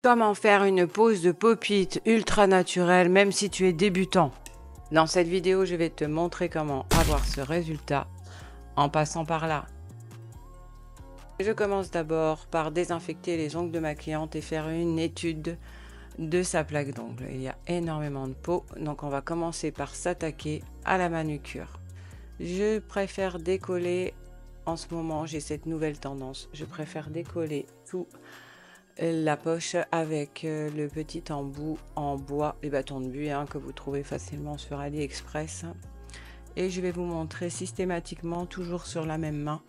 Comment faire une pose de pop-it ultra naturelle même si tu es débutant? Dans cette vidéo, je vais te montrer comment avoir ce résultat en passant par là. Je commence d'abord par désinfecter les ongles de ma cliente et faire une étude de sa plaque d'ongles. Il y a énormément de peau, donc on va commencer par s'attaquer à la manucure. Je préfère décoller, en ce moment j'ai cette nouvelle tendance, je préfère décoller tout la poche avec le petit embout en bois, les bâtons de buis que vous trouvez facilement sur AliExpress. Et je vais vous montrer systématiquement, toujours sur la même main.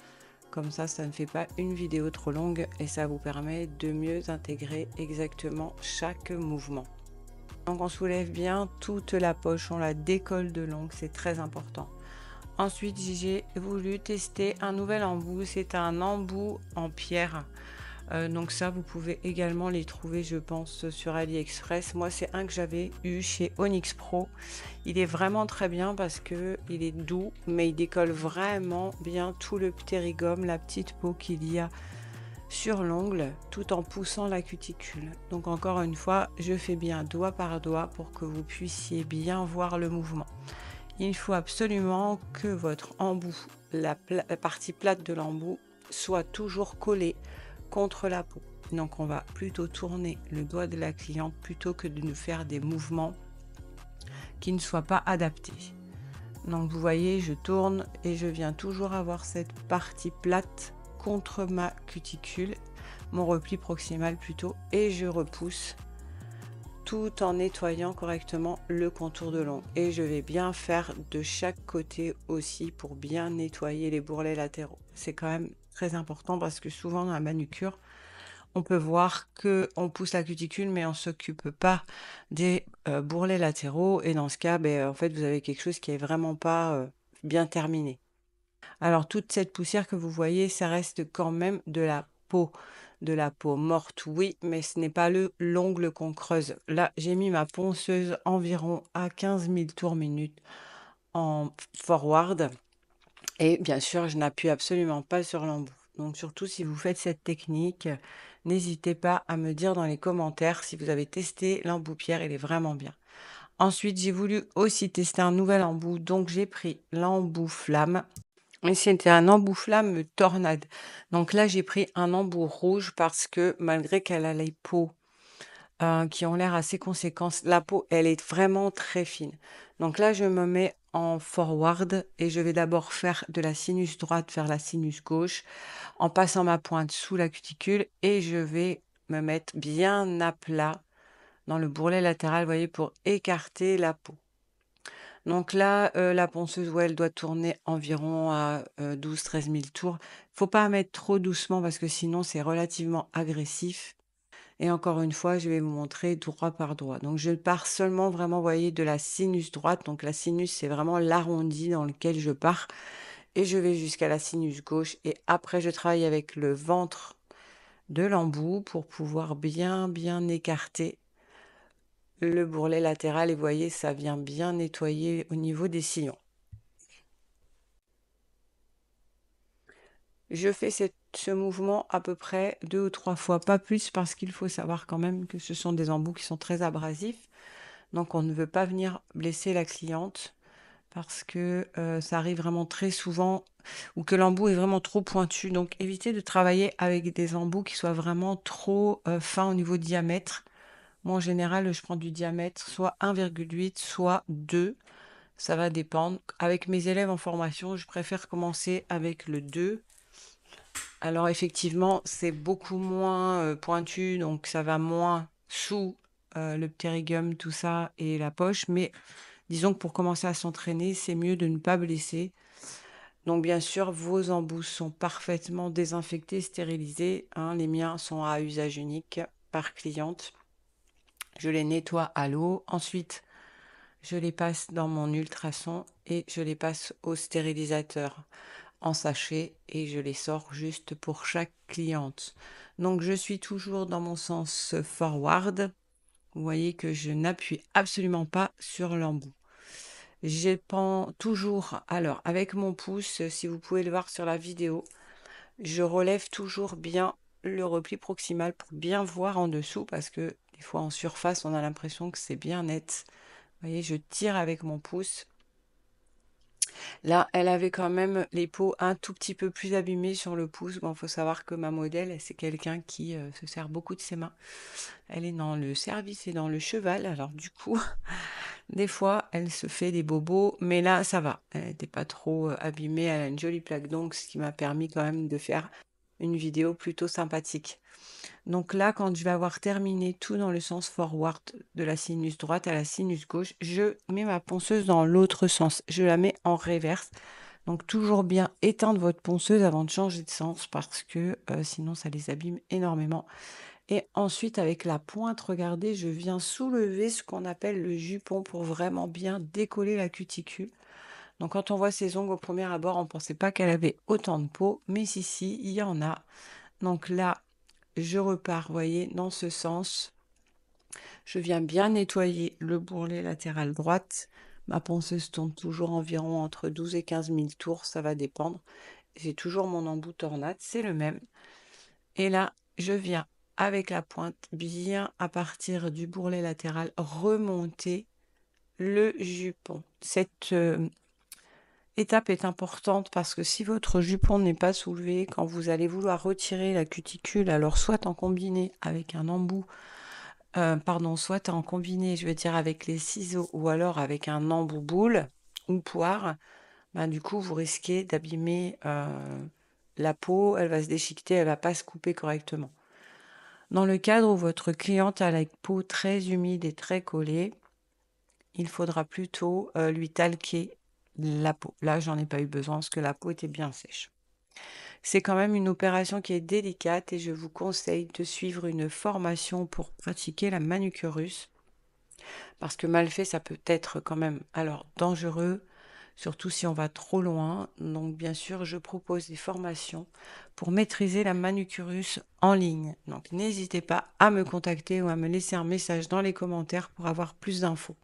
Comme ça ne fait pas une vidéo trop longue et ça vous permet de mieux intégrer exactement chaque mouvement. Donc on soulève bien toute la poche, on la décolle de l'ongle, c'est très important. Ensuite, j'ai voulu tester un nouvel embout, c'est un embout en pierre. Donc ça, vous pouvez également les trouver, je pense, sur AliExpress. Moi, c'est un que j'avais eu chez Onyx Pro. Il est vraiment très bien parce que il est doux, mais il décolle vraiment bien tout le ptérygone, la petite peau qu'il y a sur l'ongle, tout en poussant la cuticule. Donc encore une fois, je fais bien doigt par doigt pour que vous puissiez bien voir le mouvement. Il faut absolument que votre embout, la partie plate de l'embout, soit toujours collée contre la peau. Donc on va plutôt tourner le doigt de la cliente plutôt que de nous faire des mouvements qui ne soient pas adaptés. Donc vous voyez, je tourne et je viens toujours avoir cette partie plate contre ma cuticule, mon repli proximal plutôt, et je repousse tout en nettoyant correctement le contour de l'ongle. Et je vais bien faire de chaque côté aussi pour bien nettoyer les bourrelets latéraux. C'est quand même très important parce que souvent dans la manucure, on peut voir que on pousse la cuticule mais on s'occupe pas des bourrelets latéraux et dans ce cas, en fait, vous avez quelque chose qui est vraiment pas bien terminé. Alors toute cette poussière que vous voyez, ça reste quand même de la peau morte, oui, mais ce n'est pas l'ongle qu'on creuse. Là, j'ai mis ma ponceuse environ à 15 000 tours minute en forward et bien sûr, je n'appuie absolument pas sur l'embout. Donc surtout si vous faites cette technique, n'hésitez pas à me dire dans les commentaires si vous avez testé l'embout pierre, il est vraiment bien. Ensuite, j'ai voulu aussi tester un nouvel embout, donc j'ai pris l'embout flamme. Et c'était un embout flamme tornade. Donc là, j'ai pris un embout rouge parce que malgré qu'elle a les peaux qui ont l'air assez conséquentes, la peau, elle est vraiment très fine. Donc là, je me mets en forward et je vais d'abord faire de la sinus droite vers la sinus gauche en passant ma pointe sous la cuticule et je vais me mettre bien à plat dans le bourrelet latéral, vous voyez, pour écarter la peau. Donc là, la ponceuse, ouais, elle doit tourner environ à 12-13 000 tours. Faut pas mettre trop doucement parce que sinon c'est relativement agressif et encore une fois, je vais vous montrer droit par droit. Donc je pars seulement vraiment, vous voyez, de la sinus droite. Donc la sinus, c'est vraiment l'arrondi dans lequel je pars et je vais jusqu'à la sinus gauche et après je travaille avec le ventre de l'embout pour pouvoir bien écarter le bourrelet latéral et vous voyez, ça vient bien nettoyer au niveau des sillons. Je fais ce mouvement à peu près 2 ou 3 fois, pas plus, parce qu'il faut savoir quand même que ce sont des embouts qui sont très abrasifs. Donc on ne veut pas venir blesser la cliente parce que ça arrive vraiment très souvent ou que l'embout est vraiment trop pointu. Donc évitez de travailler avec des embouts qui soient vraiment trop fins au niveau diamètre. Moi en général, je prends du diamètre soit 1,8, soit 2. Ça va dépendre. Avec mes élèves en formation, je préfère commencer avec le 2. Alors effectivement, c'est beaucoup moins pointu, donc ça va moins sous le ptérygone, tout ça, et la poche. Mais disons que pour commencer à s'entraîner, c'est mieux de ne pas blesser. Donc bien sûr, vos embouts sont parfaitement désinfectés, stérilisés. Les miens sont à usage unique par cliente. Je les nettoie à l'eau. Ensuite, je les passe dans mon ultrason et je les passe au stérilisateur en sachet et je les sors juste pour chaque cliente. Donc je suis toujours dans mon sens forward. Vous voyez que je n'appuie absolument pas sur l'embout. Je prends toujours, avec mon pouce, si vous pouvez le voir sur la vidéo, je relève toujours bien le repli proximal pour bien voir en dessous parce que des fois en surface, on a l'impression que c'est bien net. Vous voyez, je tire avec mon pouce. Là, elle avait quand même les peaux un tout petit peu plus abîmées sur le pouce. Bon, faut savoir que ma modèle, c'est quelqu'un qui se sert beaucoup de ses mains. Elle est dans le service et dans le cheval. Alors du coup, des fois, elle se fait des bobos, mais là, ça va. Elle n'était pas trop abîmée. Elle a une jolie plaque d'ongles, ce qui m'a permis quand même de faire une vidéo plutôt sympathique. Donc là, quand je vais avoir terminé tout dans le sens forward de la sinus droite à la sinus gauche, je mets ma ponceuse dans l'autre sens. Je la mets en reverse. Donc toujours bien éteindre votre ponceuse avant de changer de sens parce que sinon ça les abîme énormément. Et ensuite avec la pointe, regardez, je viens soulever ce qu'on appelle le jupon pour vraiment bien décoller la cuticule. Donc quand on voit ses ongles au premier abord, on ne pensait pas qu'elle avait autant de peau, mais si, il y en a. Donc là, je repars, vous voyez, dans ce sens. Je viens bien nettoyer le bourrelet latéral droite. Ma ponceuse tourne toujours environ entre 12 et 15 000 tours, ça va dépendre. J'ai toujours mon embout tornade, c'est le même. Et là, je viens avec la pointe, bien à partir du bourrelet latéral, remonter le jupon. Cette étape est importante parce que si votre jupon n'est pas soulevé, quand vous allez vouloir retirer la cuticule, alors soit en combiné avec un embout, soit en combiné, je veux dire avec les ciseaux ou alors avec un embout boule ou poire, ben, du coup, vous risquez d'abîmer la peau, elle va se déchiqueter, elle va pas se couper correctement. Dans le cadre où votre cliente a la peau très humide et très collée, il faudra plutôt lui talquer la peau. Là, j'en ai pas eu besoin parce que la peau était bien sèche. C'est quand même une opération qui est délicate et je vous conseille de suivre une formation pour pratiquer la manucure parce que mal fait, ça peut être quand même alors dangereux, surtout si on va trop loin. Donc bien sûr, je propose des formations pour maîtriser la manucurus en ligne. Donc n'hésitez pas à me contacter ou à me laisser un message dans les commentaires pour avoir plus d'infos.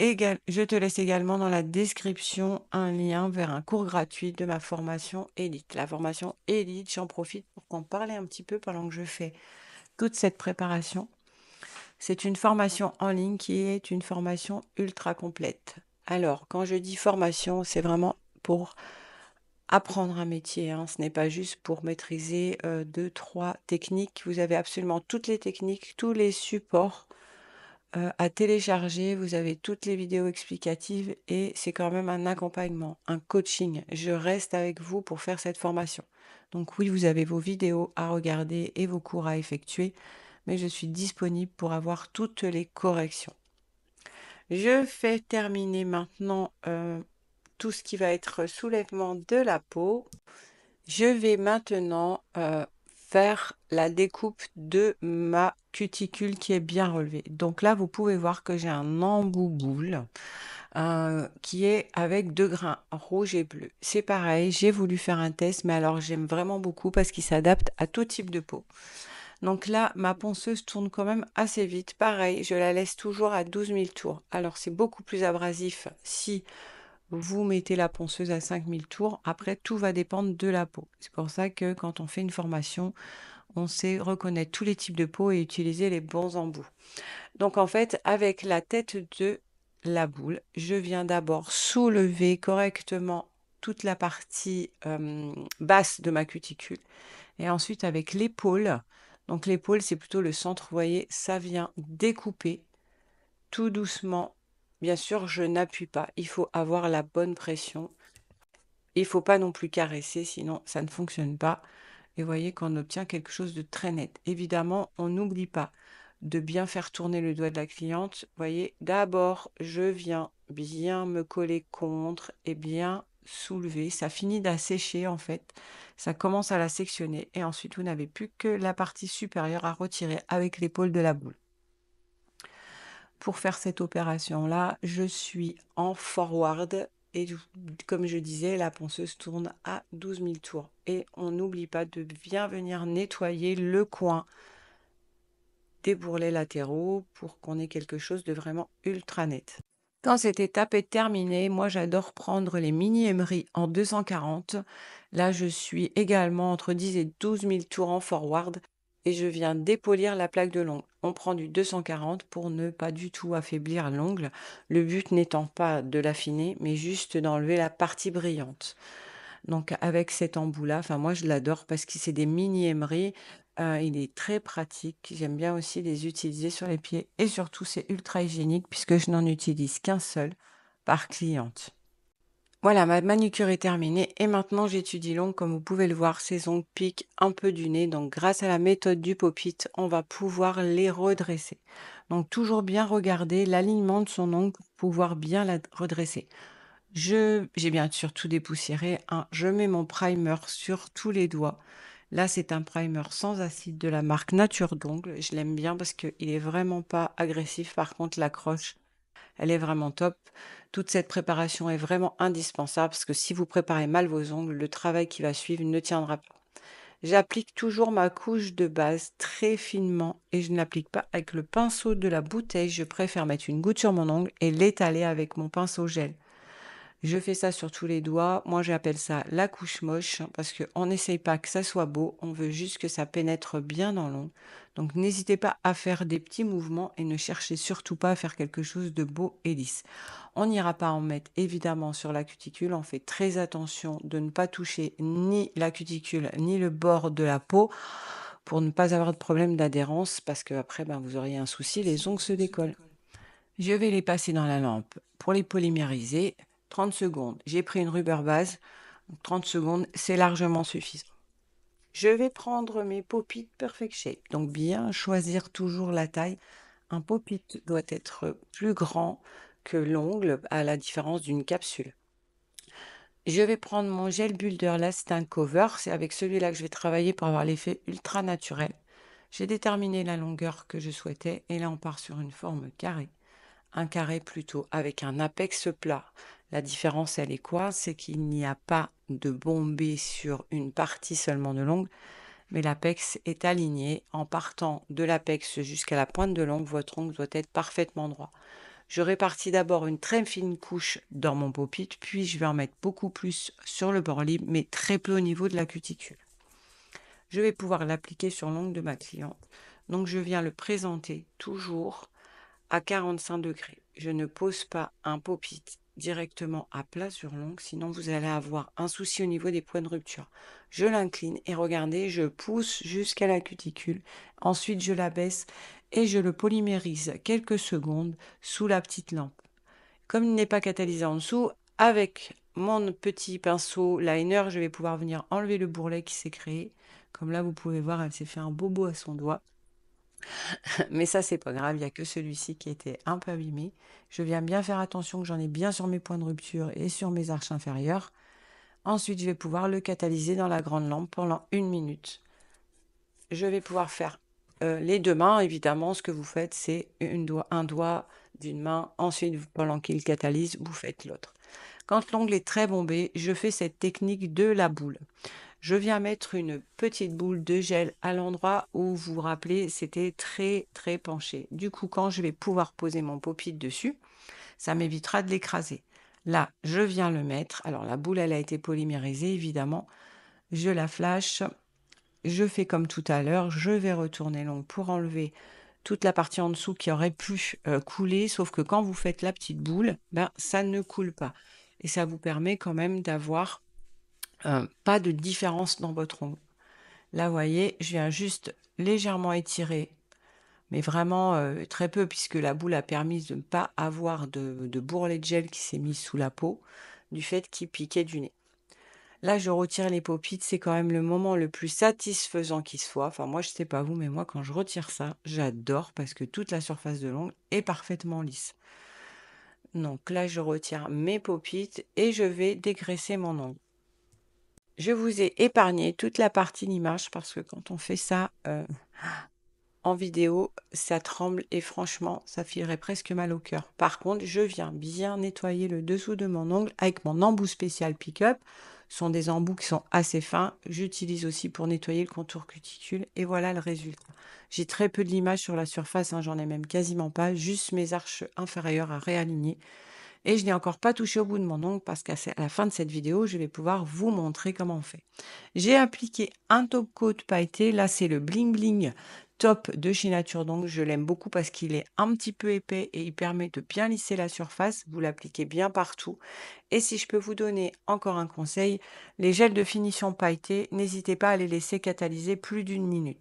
Je te laisse également dans la description un lien vers un cours gratuit de ma formation Élite. La formation Élite, j'en profite pour t'en parler un petit peu pendant que je fais toute cette préparation. C'est une formation en ligne qui est une formation ultra complète. Alors, quand je dis formation, c'est vraiment pour apprendre un métier, hein. Ce n'est pas juste pour maîtriser 2, 3 techniques. Vous avez absolument toutes les techniques, tous les supports à télécharger. Vous avez toutes les vidéos explicatives et c'est quand même un accompagnement, un coaching. Je reste avec vous pour faire cette formation. Donc oui, vous avez vos vidéos à regarder et vos cours à effectuer, mais je suis disponible pour avoir toutes les corrections. Je fais terminer maintenant tout ce qui va être soulèvement de la peau. Je vais maintenant faire la découpe de ma cuticule qui est bien relevée. Donc là, vous pouvez voir que j'ai un embout boule qui est avec 2 grains rouge et bleu. C'est pareil, j'ai voulu faire un test, mais alors j'aime vraiment beaucoup parce qu'il s'adapte à tout type de peau. Donc là, ma ponceuse tourne quand même assez vite. Pareil, je la laisse toujours à 12 000 tours. Alors c'est beaucoup plus abrasif si vous mettez la ponceuse à 5 000 tours. Après, tout va dépendre de la peau. C'est pour ça que quand on fait une formation, on sait reconnaître tous les types de peau et utiliser les bons embouts. Donc en fait, avec la tête de la boule, je viens d'abord soulever correctement toute la partie basse de ma cuticule. Et ensuite, avec l'épaule, donc l'épaule, c'est plutôt le centre, vous voyez, ça vient découper tout doucement. Bien sûr, je n'appuie pas. Il faut avoir la bonne pression. Il ne faut pas non plus caresser, sinon ça ne fonctionne pas. Et vous voyez qu'on obtient quelque chose de très net. Évidemment, on n'oublie pas de bien faire tourner le doigt de la cliente. Vous voyez, d'abord, je viens bien me coller contre et bien soulever. Ça finit d'assécher en fait. Ça commence à la sectionner. Et ensuite, vous n'avez plus que la partie supérieure à retirer avec l'épaule de la boule. Pour faire cette opération-là, je suis en forward et comme je disais, la ponceuse tourne à 12 000 tours. Et on n'oublie pas de bien venir nettoyer le coin des bourrelets latéraux pour qu'on ait quelque chose de vraiment ultra net. Quand cette étape est terminée, moi j'adore prendre les mini emery en 240. Là, je suis également entre 10 et 12 000 tours en forward et je viens dépolir la plaque de l'ongle. On prend du 240 pour ne pas du tout affaiblir l'ongle, le but n'étant pas de l'affiner, mais juste d'enlever la partie brillante. Donc avec cet embout-là, enfin moi je l'adore parce que c'est des mini emery, il est très pratique. J'aime bien aussi les utiliser sur les pieds et surtout c'est ultra hygiénique puisque je n'en utilise qu'un seul par cliente. Voilà, ma manucure est terminée et maintenant j'étudie l'ongle. Comme vous pouvez le voir, ces ongles piquent un peu du nez. Donc grâce à la méthode du pop-it, on va pouvoir les redresser. Donc toujours bien regarder l'alignement de son ongle pour pouvoir bien la redresser. J'ai bien sûr tout dépoussiéré, hein. Je mets mon primer sur tous les doigts. Là, c'est un primer sans acide de la marque Nature d'Ongle. Je l'aime bien parce qu'il est vraiment pas agressif. Par contre, l'accroche, elle est vraiment top. Toute cette préparation est vraiment indispensable parce que si vous préparez mal vos ongles, le travail qui va suivre ne tiendra pas. J'applique toujours ma couche de base très finement et je ne l'applique pas avec le pinceau de la bouteille. Je préfère mettre une goutte sur mon ongle et l'étaler avec mon pinceau gel. Je fais ça sur tous les doigts. Moi, j'appelle ça la couche moche parce qu'on n'essaye pas que ça soit beau. On veut juste que ça pénètre bien dans l'ongle. Donc, n'hésitez pas à faire des petits mouvements et ne cherchez surtout pas à faire quelque chose de beau et lisse. On n'ira pas en mettre évidemment sur la cuticule. On fait très attention de ne pas toucher ni la cuticule ni le bord de la peau pour ne pas avoir de problème d'adhérence parce qu'après, vous auriez un souci, les ongles se décollent. Je vais les passer dans la lampe pour les polymériser. 30 secondes. J'ai pris une rubber base. 30 secondes, c'est largement suffisant. Je vais prendre mes pop-it Perfect Shape. Donc bien choisir toujours la taille. Un pop-it doit être plus grand que l'ongle, à la différence d'une capsule. Je vais prendre mon gel builder. Là, c'est un cover. C'est avec celui-là que je vais travailler pour avoir l'effet ultra naturel. J'ai déterminé la longueur que je souhaitais et là, on part sur une forme carrée. Un carré plutôt avec un apex plat. La différence, elle est quoi? C'est qu'il n'y a pas de bombée sur une partie seulement de l'ongle, mais l'apex est aligné. En partant de l'apex jusqu'à la pointe de l'ongle, votre ongle doit être parfaitement droit. Je répartis d'abord une très fine couche dans mon pop-it, puis je vais en mettre beaucoup plus sur le bord libre, mais très peu au niveau de la cuticule. Je vais pouvoir l'appliquer sur l'ongle de ma cliente. Donc je viens le présenter toujours à 45 degrés. Je ne pose pas un pop-it directement à plat sur l'ongle, sinon vous allez avoir un souci au niveau des points de rupture. Je l'incline et regardez, je pousse jusqu'à la cuticule. Ensuite, je la baisse et je le polymérise quelques secondes sous la petite lampe. Comme il n'est pas catalysé en dessous, avec mon petit pinceau liner, je vais pouvoir venir enlever le bourrelet qui s'est créé. Comme là, vous pouvez voir, elle s'est fait un bobo à son doigt. Mais ça, c'est pas grave, il n'y a que celui-ci qui était un peu abîmé. Je viens bien faire attention que j'en ai bien sur mes points de rupture et sur mes arches inférieures. Ensuite, je vais pouvoir le catalyser dans la grande lampe pendant 1 minute. Je vais pouvoir faire les deux mains, évidemment. Ce que vous faites, c'est un doigt d'une main. Ensuite, pendant qu'il catalyse, vous faites l'autre. Quand l'ongle est très bombé, je fais cette technique de la boule. Je viens mettre une petite boule de gel à l'endroit où vous vous rappelez, c'était très très penché. Du coup, quand je vais pouvoir poser mon pop-it dessus, ça m'évitera de l'écraser. Là, je viens le mettre. Alors, la boule, elle a été polymérisée, évidemment. Je la flash. Je fais comme tout à l'heure. Je vais retourner l'ongle pour enlever toute la partie en dessous qui aurait pu couler. Sauf que quand vous faites la petite boule, ça ne coule pas. Et ça vous permet quand même d'avoir pas de différence dans votre ongle. Là, vous voyez, je viens juste légèrement étirer, mais vraiment très peu, puisque la boule a permis de ne pas avoir de bourrelet de gel qui s'est mis sous la peau, du fait qu'il piquait du nez. Là, je retire les pop-it, c'est quand même le moment le plus satisfaisant qui soit. Enfin, moi, je sais pas vous, mais moi, quand je retire ça, j'adore, parce que toute la surface de l'ongle est parfaitement lisse. Donc là, je retire mes pop-it et je vais dégraisser mon ongle. Je vous ai épargné toute la partie d'image parce que quand on fait ça en vidéo, ça tremble et franchement, ça filerait presque mal au cœur. Par contre, je viens bien nettoyer le dessous de mon ongle avec mon embout spécial pick-up. sont des embouts qui sont assez fins. J'utilise aussi pour nettoyer le contour cuticule et voilà le résultat. J'ai très peu de limages sur la surface, hein, j'en ai même quasiment pas, juste mes arches inférieures à réaligner. Et je n'ai encore pas touché au bout de mon ongle parce qu'à la fin de cette vidéo, je vais pouvoir vous montrer comment on fait. J'ai appliqué un top coat pailleté. Là, c'est le Bling Bling Top de chez Nature d'Ongles. Je l'aime beaucoup parce qu'il est un petit peu épais et il permet de bien lisser la surface. Vous l'appliquez bien partout. Et si je peux vous donner encore un conseil, les gels de finition pailletés, n'hésitez pas à les laisser catalyser plus d'1 minute.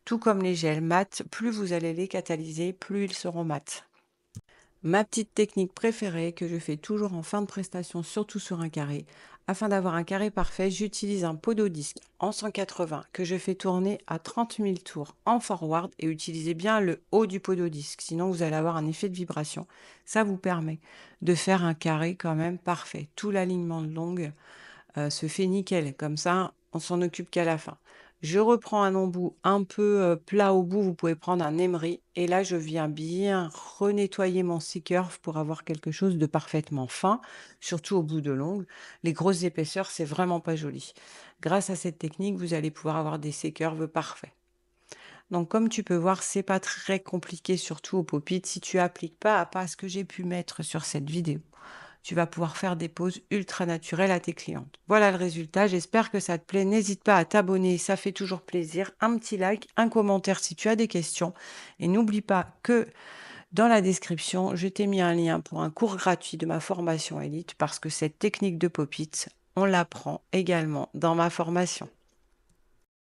Tout comme les gels mat, plus vous allez les catalyser, plus ils seront mat. Ma petite technique préférée que je fais toujours en fin de prestation, surtout sur un carré. Afin d'avoir un carré parfait, j'utilise un pododisque en 180 que je fais tourner à 30 000 tours en forward et utilisez bien le haut du pododisque, sinon vous allez avoir un effet de vibration. Ça vous permet de faire un carré quand même parfait. Tout l'alignement de l'ongle se fait nickel. Comme ça, on s'en occupe qu'à la fin. Je reprends un embout un peu plat au bout. Vous pouvez prendre un emery. Et là, je viens bien renettoyer mon C-curve pour avoir quelque chose de parfaitement fin, surtout au bout de l'ongle. Les grosses épaisseurs, c'est vraiment pas joli. Grâce à cette technique, vous allez pouvoir avoir des C-curves parfaits. Donc, comme tu peux voir, c'est pas très compliqué, surtout au pop-it. Si tu appliques pas à pas ce que j'ai pu mettre sur cette vidéo, tu vas pouvoir faire des poses ultra naturelles à tes clientes. Voilà le résultat. J'espère que ça te plaît. N'hésite pas à t'abonner, ça fait toujours plaisir. Un petit like, un commentaire si tu as des questions. Et n'oublie pas que dans la description, je t'ai mis un lien pour un cours gratuit de ma formation élite parce que cette technique de pop-it, on l'apprend également dans ma formation.